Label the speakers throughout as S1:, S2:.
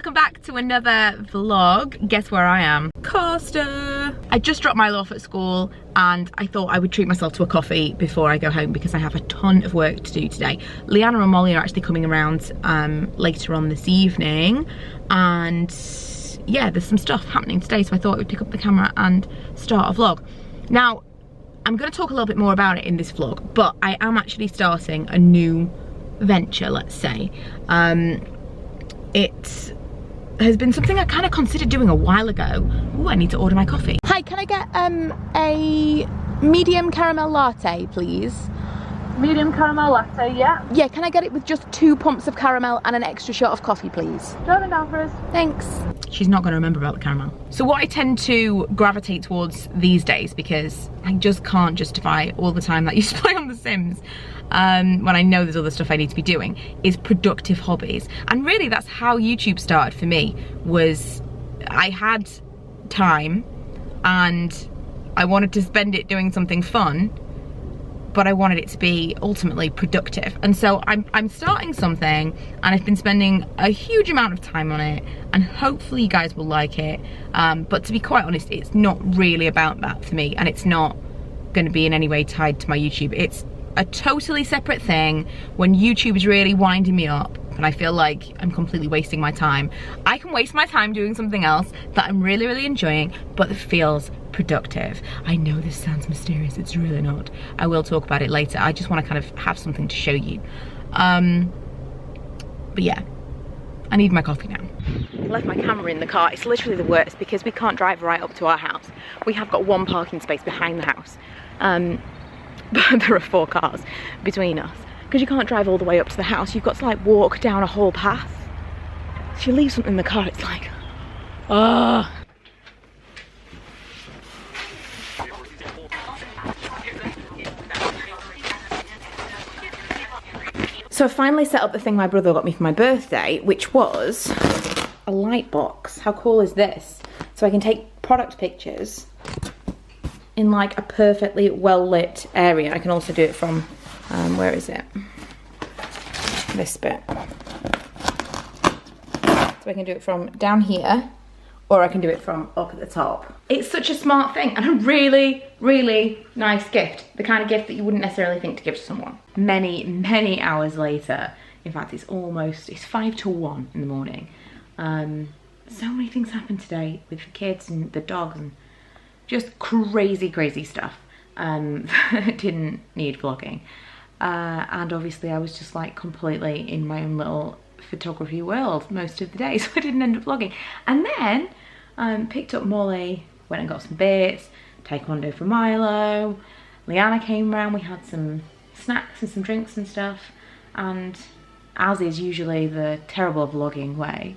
S1: welcome back to another vlog. Guess where I am? Costa. I just dropped Milo off at school and I thought I would treat myself to a coffee before I go home because I have a ton of work to do today. Leanna and Molly are actually coming around later on this evening, and yeah, there's some stuff happening today, so I thought I would pick up the camera and start a vlog. Now, I'm going to talk a little bit more about it in this vlog, but I am actually starting a new venture, let's say. It has been something I kind of considered doing a while ago. Ooh, I need to order my coffee. Hi, can I get a medium caramel latte, please?
S2: Medium caramel latte, yeah.
S1: Yeah, can I get it with just 2 pumps of caramel and an extra shot of coffee, please?
S2: Turn it down for us.
S1: Thanks. She's not going to remember about the caramel. So what I tend to gravitate towards these days, because I just can't justify all the time that you play on The Sims when I know there's other stuff I need to be doing, is productive hobbies. And really that's how YouTube started for me, was I had time and I wanted to spend it doing something fun, but I wanted it to be ultimately productive. And so I'm starting something, and I've been spending a huge amount of time on it, and hopefully you guys will like it. But to be quite honest, it's not really about that for me, and it's not going to be in any way tied to my YouTube. It's a totally separate thing. When YouTube is really winding me up and I feel like I'm completely wasting my time, I can waste my time doing something else that I'm really, really enjoying, but that feels productive. I know this sounds mysterious, it's really not. I will talk about it later. I just want to kind of have something to show you. But yeah, I need my coffee now. I left my camera in the car. It's literally the worst because we can't drive right up to our house. We have got 1 parking space behind the house. But there are 4 cars between us. Because you can't drive all the way up to the house, you've got to like walk down a whole path. If you leave something in the car, it's like, ugh. So I finally set up the thing my brother got me for my birthday, which was a light box. How cool is this? So I can take product pictures in like a perfectly well lit area. I can also do it from, where is it? This bit. So I can do it from down here, or I can do it from up at the top. It's such a smart thing and a really, really nice gift. The kind of gift that you wouldn't necessarily think to give to someone. Many, many hours later, in fact it's 5 to 1 in the morning. So many things happened today with the kids and the dogs and just crazy, crazy stuff that didn't need vlogging. And obviously I was just like completely in my own little photography world most of the day, so I didn't end up vlogging. And then picked up Molly, went and got some bits, taekwondo for Milo. Leanna came round, we had some snacks and some drinks and stuff. And as is usually the terrible vlogging way,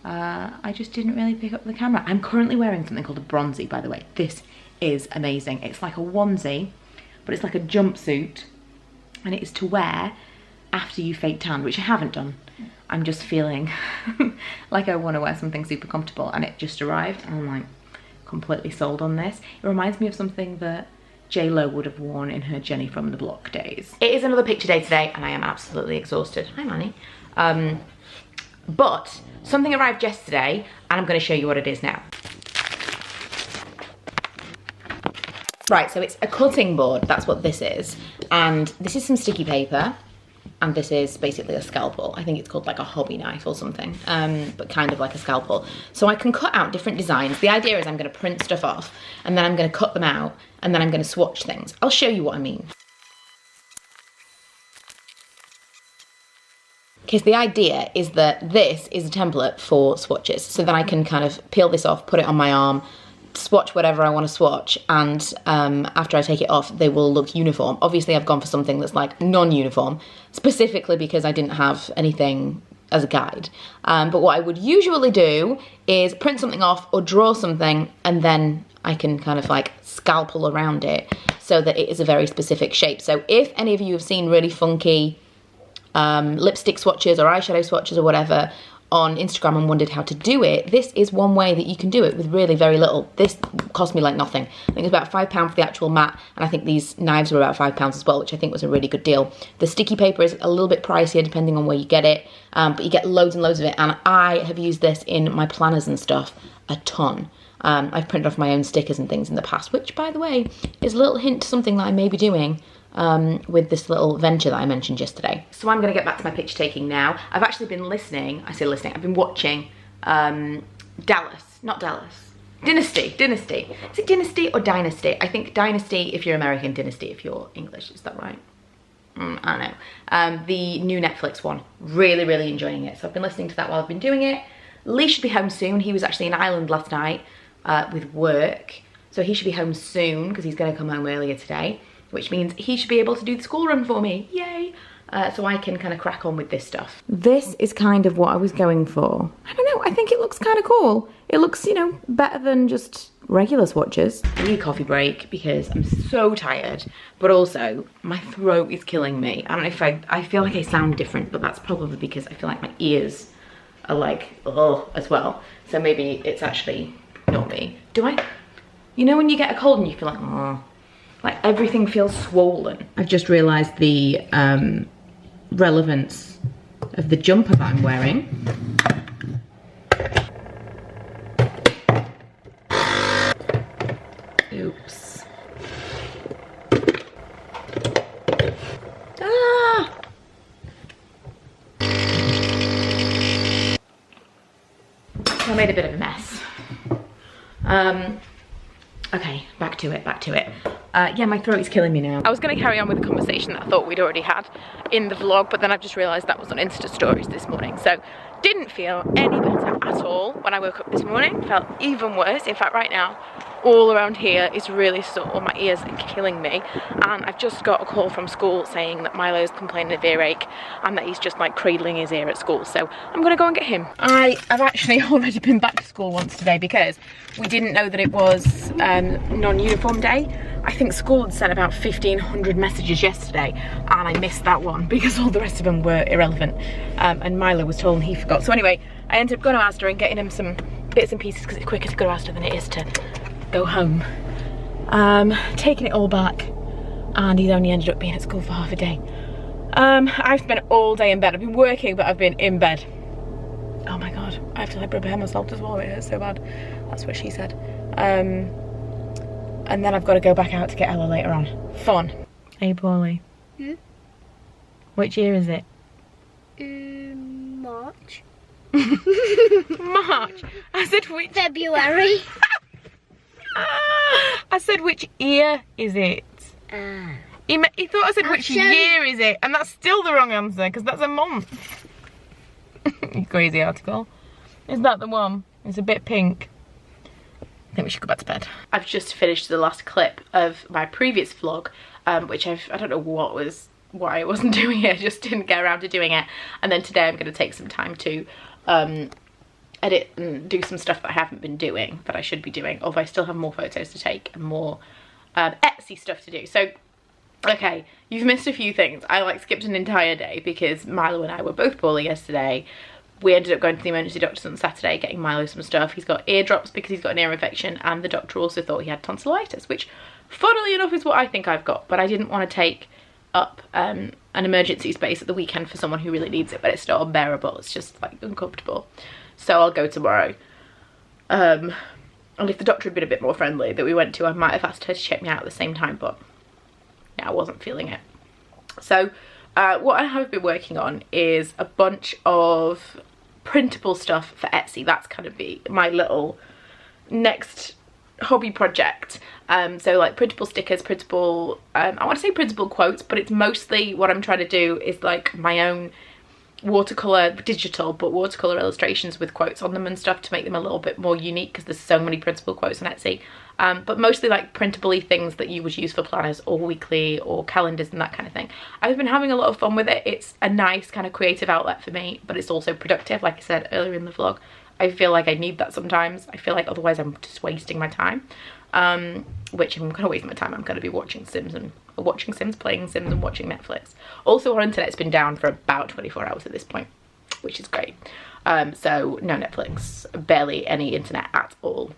S1: I just didn't really pick up the camera. I'm currently wearing something called a bronzy, by the way. This is amazing. It's like a onesie, but it's like a jumpsuit, and it is to wear after you fake tan, which I haven't done. I'm just feeling like I want to wear something super comfortable, and it just arrived, and I'm like completely sold on this. It reminds me of something that J-Lo would have worn in her Jenny from the Block days. It is another picture day today, and I am absolutely exhausted. Hi, Manny. But something arrived yesterday, and I'm going to show you what it is now. Right, so it's a cutting board, that's what this is. And this is some sticky paper, and this is basically a scalpel. I think it's called like a hobby knife or something, but kind of like a scalpel. So I can cut out different designs. The idea is I'm going to print stuff off, and then I'm going to cut them out, and then I'm going to swatch things. I'll show you what I mean. Because the idea is that this is a template for swatches. So then I can kind of peel this off, put it on my arm, swatch whatever I want to swatch, and after I take it off, they will look uniform. Obviously, I've gone for something that's like non-uniform, specifically because I didn't have anything as a guide. But what I would usually do is print something off or draw something, and then I can kind of like scalpel around it so that it is a very specific shape. So if any of you have seen really funky lipstick swatches or eyeshadow swatches or whatever on Instagram and wondered how to do it, this is one way that you can do it with really very little. This cost me like nothing. I think it was about £5 for the actual mat, and I think these knives were about £5 as well, which I think was a really good deal. The sticky paper is a little bit pricier depending on where you get it, but you get loads and loads of it, and I have used this in my planners and stuff a ton. I've printed off my own stickers and things in the past, which, by the way, is a little hint to something that I may be doing with this little venture that I mentioned yesterday. So I'm going to get back to my picture taking now. I've actually been listening, I say listening, I've been watching Dynasty. Is it Dynasty or Dynasty? I think Dynasty if you're American, Dynasty if you're English. Is that right? I don't know. The new Netflix one. Really, really enjoying it. So I've been listening to that while I've been doing it. Lee should be home soon. He was actually in Ireland last night with work. So he should be home soon because he's going to come home earlier today, which means he should be able to do the school run for me. Yay! So I can kind of crack on with this stuff. This is kind of what I was going for. I don't know, I think it looks kind of cool. It looks, you know, better than just regular swatches. I need a coffee break because I'm so tired, but also my throat is killing me. I don't know if I feel like I sound different, but that's probably because I feel like my ears are like, oh, as well. So maybe it's actually not me. Do I? You know when you get a cold and you feel like, oh, like everything feels swollen. I've just realised the relevance of the jumper that I'm wearing. Oops. Ah! I made a bit of a mess. Okay, back to it. Yeah, my throat is killing me now. I was going to carry on with the conversation that I thought we'd already had in the vlog, but then I've just realised that was on Insta stories this morning. So didn't feel any better at all when I woke up this morning. Felt even worse. In fact, right now, all around here is really sore. My ears are killing me. And I've just got a call from school saying that Milo's complaining of earache and that he's just like cradling his ear at school. So I'm going to go and get him. I have actually already been back to school once today because we didn't know that it was non-uniform day. I think school had sent about 1,500 messages yesterday and I missed that one because all the rest of them were irrelevant. And Milo was told and he forgot. So anyway, I ended up going to Asda and getting him some bits and pieces because it's quicker to go to Asda than it is to go home. Taking it all back, and he's only ended up being at school for half a day. I've spent all day in bed. I've been working, but I've been in bed. Oh my god, I have to like prepare myself to swallow it. It hurts so bad. That's what she said. And then I've got to go back out to get Ella later on. Fun. Hey, Paulie.
S3: Hmm?
S1: Which year is it?
S3: March.
S1: March. I said which?
S3: February.
S1: I said which year is it? He thought I said which year is it, and that's still the wrong answer because that's a month. You crazy article. Is that the one? It's a bit pink. I think we should go back to bed. I've just finished the last clip of my previous vlog, which I don't know why I wasn't doing it. I just didn't get around to doing it. And then today I'm going to take some time to edit and do some stuff that I haven't been doing that I should be doing, although I still have more photos to take and more Etsy stuff to do. So okay, you've missed a few things. I like skipped an entire day because Milo and I were both poorly yesterday. We ended up going to the emergency doctors on Saturday, getting Milo some stuff. He's got ear drops because he's got an ear infection, and the doctor also thought he had tonsillitis, which funnily enough is what I think I've got, but I didn't want to take up an emergency space at the weekend for someone who really needs it, but it's not unbearable. It's just like uncomfortable. So I'll go tomorrow. And if the doctor had been a bit more friendly that we went to, I might have asked her to check me out at the same time, but yeah, I wasn't feeling it. So what I have been working on is a bunch of printable stuff for Etsy. That's kind of be my little next hobby project. So like printable stickers, printable, I want to say printable quotes, but it's mostly what I'm trying to do is like my own watercolor, digital, but watercolor illustrations with quotes on them and stuff to make them a little bit more unique because there's so many printable quotes on Etsy. But mostly like printable-y things that you would use for planners or weekly or calendars and that kind of thing. I've been having a lot of fun with it. It's a nice kind of creative outlet for me, but it's also productive, like I said earlier in the vlog. I feel like I need that sometimes. I feel like otherwise I'm just wasting my time. Which if I'm gonna waste my time, I'm gonna be watching Sims, playing Sims and watching Netflix. Also our internet's been down for about 24 hours at this point, which is great. So no Netflix, barely any internet at all.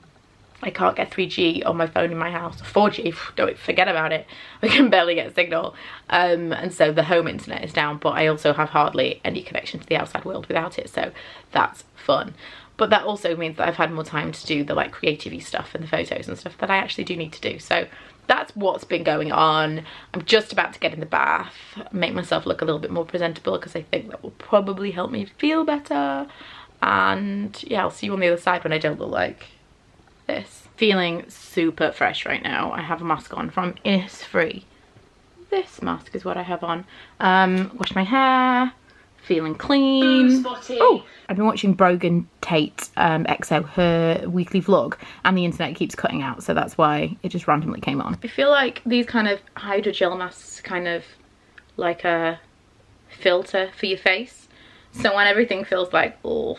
S1: I can't get 3G on my phone in my house. 4G, don't forget about it. We can barely get a signal. And so the home internet is down, but I also have hardly any connection to the outside world without it. So that's fun. But that also means that I've had more time to do the like creative-y stuff and the photos and stuff that I actually do need to do. So that's what's been going on. I'm just about to get in the bath, make myself look a little bit more presentable because I think that will probably help me feel better. And yeah, I'll see you on the other side when I don't look like this. Feeling super fresh right now. I have a mask on from Innisfree. This mask is what I have on. Washed my hair, feeling clean. Oh, I've been watching Brogan Tate XO, her weekly vlog, and the internet keeps cutting out, so that's why it just randomly came on. I feel like these kind of hydrogel masks kind of like a filter for your face. So when everything feels like, oh,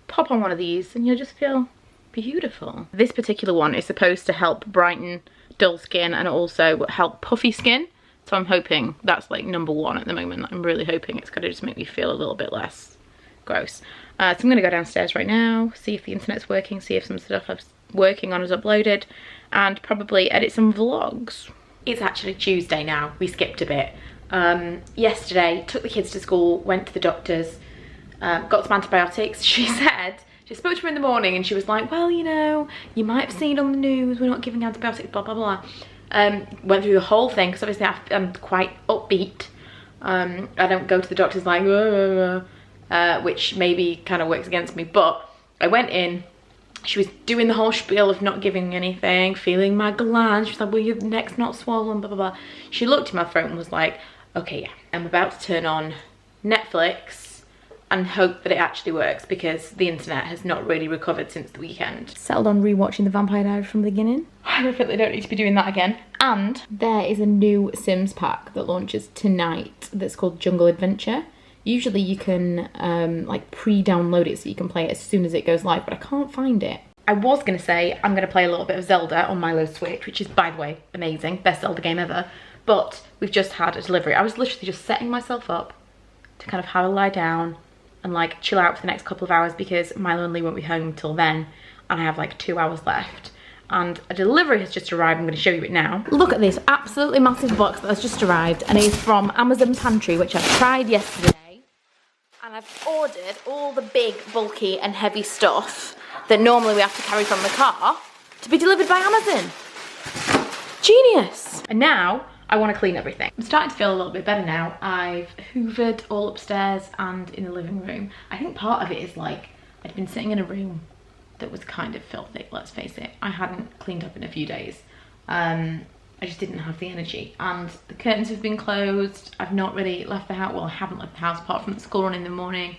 S1: pop on one of these and you'll just feel beautiful. This particular one is supposed to help brighten dull skin and also help puffy skin. So I'm hoping that's like #1 at the moment. I'm really hoping it's gonna just make me feel a little bit less gross. So I'm gonna go downstairs right now, see if the internet's working, see if some stuff I'm working on is uploaded, and probably edit some vlogs. It's actually Tuesday now. We skipped a bit. Yesterday, took the kids to school, went to the doctor's, got some antibiotics. She spoke to her in the morning and she was like, well, you know, you might have seen on the news, we're not giving antibiotics, blah, blah, blah. Went through the whole thing because obviously I'm quite upbeat. I don't go to the doctors like, which maybe kind of works against me, but I went in. She was doing the whole spiel of not giving anything, feeling my glands. She was like, well, your neck's not swollen, blah, blah, blah. She looked at my throat and was like, okay, yeah, I'm about to turn on Netflix and hope that it actually works because the internet has not really recovered since the weekend. Settled on rewatching The Vampire Diaries from the beginning. I definitely don't need to be doing that again. And there is a new Sims pack that launches tonight that's called Jungle Adventure. Usually you can like pre-download it so you can play it as soon as it goes live, but I can't find it. I was gonna say I'm gonna play a little bit of Zelda on Milo's Switch, which is, by the way, amazing, best Zelda game ever. But we've just had a delivery. I was literally just setting myself up to kind of have a lie down and like chill out for the next couple of hours because Milo and Lee won't be home till then, and I have like 2 hours left. And a delivery has just arrived. I'm going to show you it now. Look at this absolutely massive box that has just arrived, and it is from Amazon Pantry, which I tried yesterday. And I've ordered all the big, bulky and heavy stuff that normally we have to carry from the car to be delivered by Amazon. Genius. And now I want to clean everything. I'm starting to feel a little bit better now. I've hoovered all upstairs and in the living room. I think part of it is like I'd been sitting in a room that was kind of filthy, let's face it. I hadn't cleaned up in a few days. I just didn't have the energy, and the curtains have been closed. I've not really left the house. Well, I haven't left the house apart from the school run in the morning,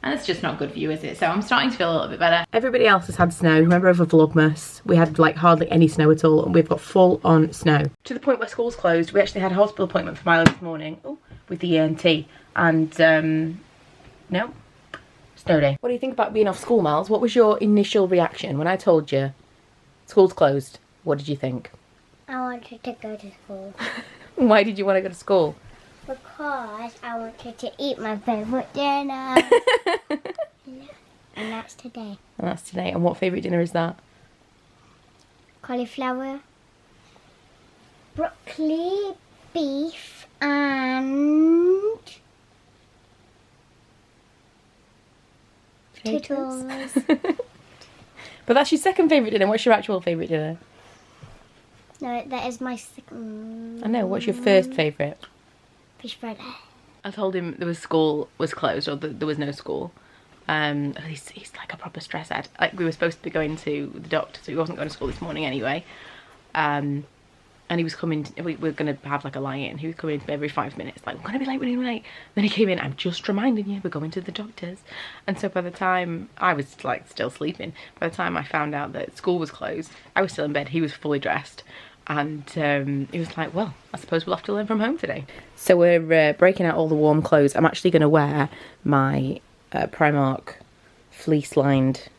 S1: and it's just not good for you, is it? So I'm starting to feel a little bit better. Everybody else has had snow. Remember over Vlogmas, we had like hardly any snow at all, and we've got full on snow. To the point where school's closed. We actually had a hospital appointment for Milo this morning with the ENT, and no, snow day. What do you think about being off school, Miles? What was your initial reaction when I told you school's closed? What did you think?
S3: I wanted to go to school.
S1: Why did you want to go to school?
S3: Because I wanted to eat my favourite dinner. And that's today.
S1: And that's today. And what favourite dinner is that?
S3: Cauliflower, broccoli, beef, and potatoes.
S1: But that's your second favourite dinner. What's your actual favourite dinner?
S3: No, that is my second.
S1: I know. What's your first favourite?
S3: Fish Friday.
S1: I told him school was closed, or there was no school. He's like a proper stress head. Like, we were supposed to be going to the doctor, so he wasn't going to school this morning anyway. And he was coming. We were going to have like a lie-in. He was coming in every 5 minutes, like, we're going to be late, we're going to be late. Then he came in. I'm just reminding you, we're going to the doctor's. And so by the time I was like still sleeping, by the time I found out that school was closed, I was still in bed. He was fully dressed. And he was like, well, I suppose we'll have to learn from home today. So we're breaking out all the warm clothes. I'm actually going to wear my Primark fleece-lined,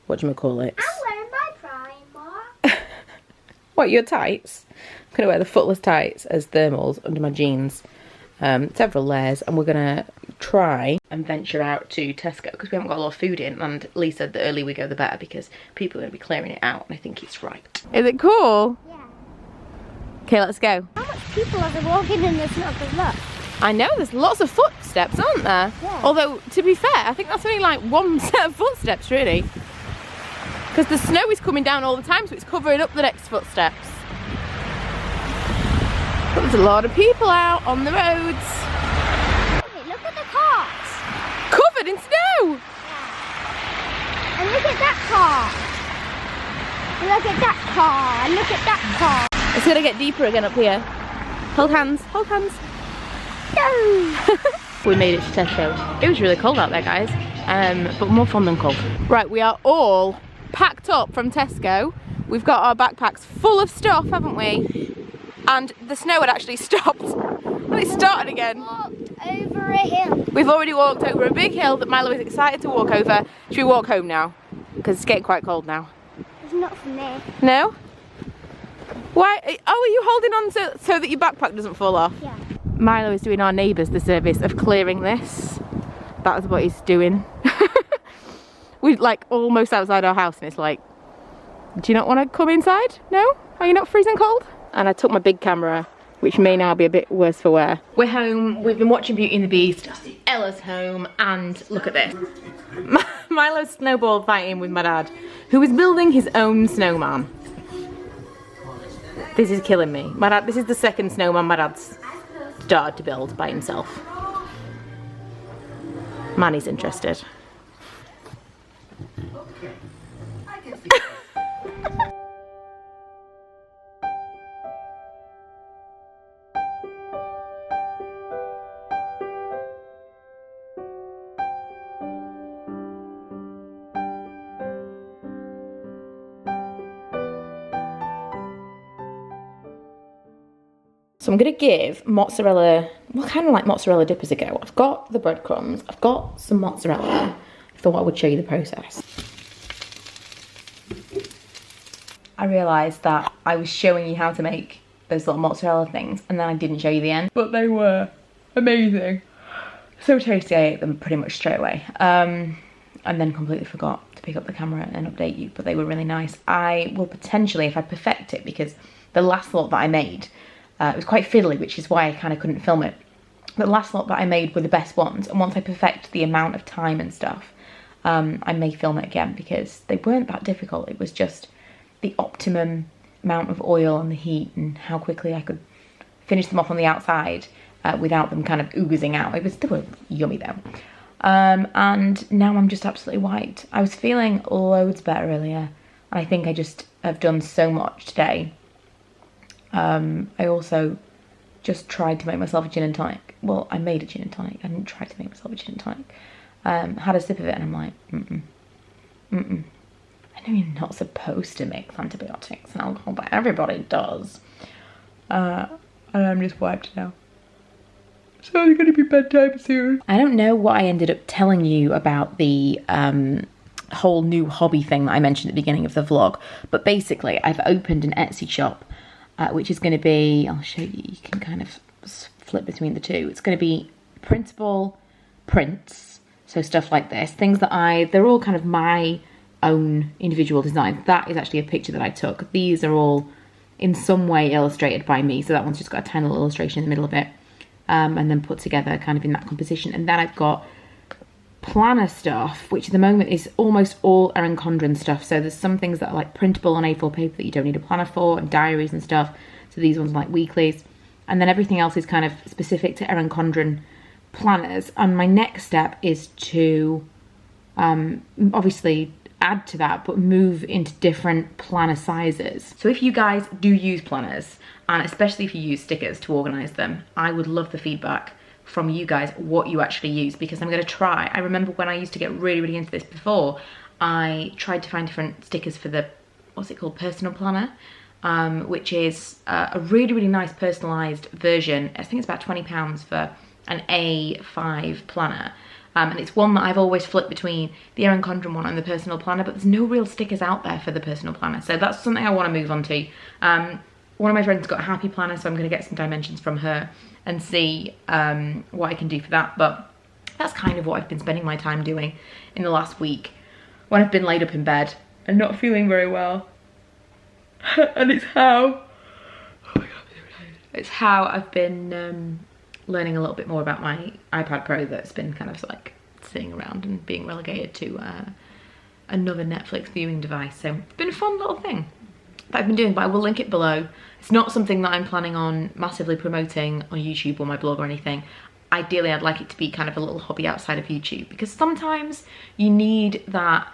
S1: whatchamacallit.
S3: I'm wearing my Primark.
S1: What, your tights? I'm going to wear the footless tights as thermals under my jeans. Several layers. And we're going to try and venture out to Tesco because we haven't got a lot of food in, and Lee said the earlier we go the better because people are going to be clearing it out, and I think it's right. Is it cool?
S3: Yeah.
S1: Okay, let's go.
S3: How much people are there walking in this not good luck?
S1: I know, there's lots of footsteps, aren't there?
S3: Yeah.
S1: Although, to be fair, I think that's only like one set of footsteps, really. Because the snow is coming down all the time, so it's covering up the next footsteps. But there's a lot of people out on the roads.
S3: Hey, look at the cars.
S1: Covered in snow!
S3: Yeah. And look at that car. And look at that car. And look at that car.
S1: It's gonna get deeper again up here. Hold hands, hold hands.
S3: No.
S1: We made it to Tesco. It was really cold out there, guys, but more fun than cold. Right, we are all packed up from Tesco. We've got our backpacks full of stuff, haven't we? And the snow had actually stopped. Well, it started again.
S3: Walked over a hill.
S1: We've already walked over a big hill that Milo is excited to walk over. Should we walk home now? Because it's getting quite cold now.
S3: It's not for me.
S1: No? Why? Oh, are you holding on so that your backpack doesn't fall off?
S3: Yeah.
S1: Milo is doing our neighbours the service of clearing this. That is what he's doing. We're like almost outside our house and it's like, do you not want to come inside? No? Are you not freezing cold? And I took my big camera, which may now be a bit worse for wear. We're home, we've been watching Beauty and the Beast, Ella's home, and look at this. Milo's snowball fighting with my dad, who is building his own snowman. This is killing me. My dad, this is the second snowman my dad's started to build by himself. Manny's interested. So I'm gonna give mozzarella, well, kind of like mozzarella dippers a go. I've got the breadcrumbs, I've got some mozzarella. I thought I would show you the process. I realised that I was showing you how to make those little mozzarella things and then I didn't show you the end. But they were amazing. So tasty, I ate them pretty much straight away. And then completely forgot to pick up the camera and update you, but they were really nice. I will potentially, if I perfect it, because the last lot that I made, it was quite fiddly, which is why I kind of couldn't film it. The last lot that I made were the best ones, and once I perfect the amount of time and stuff, I may film it again because they weren't that difficult. It was just the optimum amount of oil and the heat and how quickly I could finish them off on the outside without them kind of oozing out. They were yummy though. And now I'm just absolutely white. I was feeling loads better earlier, and I think I just have done so much today. I also just tried to make myself a gin and tonic. Well, I made a gin and tonic. I didn't try to make myself a gin and tonic. Had a sip of it and I'm like, I know you're not supposed to mix antibiotics and alcohol, but everybody does. And I'm just wiped now. So it's gonna be bedtime soon. I don't know what I ended up telling you about the whole new hobby thing that I mentioned at the beginning of the vlog, but basically I've opened an Etsy shop. Which is going to be, I'll show you, you can kind of flip between the two. It's going to be printable prints, so stuff like this, things that they're all kind of my own individual designs. That is actually a picture that I took. These are all in some way illustrated by me, so that one's just got a tiny little illustration in the middle of it, and then put together kind of in that composition. And then I've got planner stuff, which at the moment is almost all Erin Condren stuff. So there's some things that are like printable on A4 paper that you don't need a planner for, and diaries and stuff. So these ones are like weeklies. And then everything else is kind of specific to Erin Condren planners. And my next step is to obviously add to that, but move into different planner sizes. So if you guys do use planners, and especially if you use stickers to organize them, I would love the feedback from you guys what you actually use, because I'm going to try. I remember when I used to get really into this before, I tried to find different stickers for the, what's it called, personal planner, which is a really nice personalized version. I think it's about £20 for an A5 planner, and it's one that I've always flipped between the Erin Condren one and the personal planner, but there's no real stickers out there for the personal planner, so that's something I want to move on to. One of my friends got a happy planner, so I'm going to get some dimensions from her and see what I can do for that. But That's kind of what I've been spending my time doing in the last week when I've been laid up in bed and not feeling very well. And it's how, oh my God, it's how I've been learning a little bit more about my iPad Pro that's been kind of like sitting around and being relegated to another Netflix viewing device. So it's been a fun little thing that I've been doing, but I will link it below. It's not something that I'm planning on massively promoting on YouTube or my blog or anything. Ideally, I'd like it to be kind of a little hobby outside of YouTube, because sometimes you need that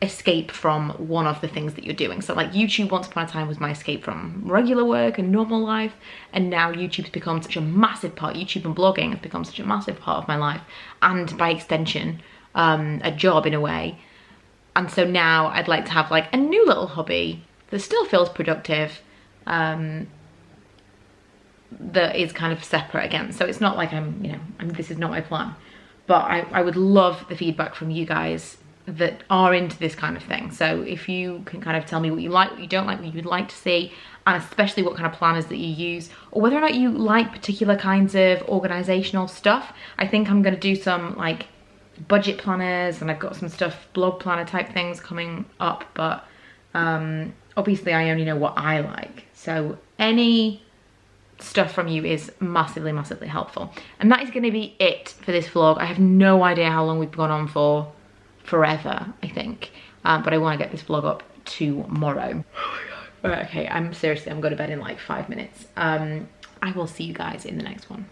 S1: escape from one of the things that you're doing. So like YouTube once upon a time was my escape from regular work and normal life, and now YouTube's become such a massive part, YouTube and blogging have become such a massive part of my life, and by extension a job in a way. And so now I'd like to have like a new little hobby that still feels productive, that is kind of separate again. So it's not like this is not my plan, but I would love the feedback from you guys that are into this kind of thing. So if you can kind of tell me what you like, what you don't like, what you would like to see, and especially what kind of planners that you use, or whether or not you like particular kinds of organizational stuff. I think I'm going to do some like budget planners, and I've got some stuff, blog planner type things coming up, but obviously I only know what I like. So any stuff from you is massively, massively helpful. And that is going to be it for this vlog. I have no idea how long we've gone on for. Forever, I think, but I want to get this vlog up tomorrow. Oh my God. Right, okay, I'm going to bed in like 5 minutes. I will see you guys in the next one.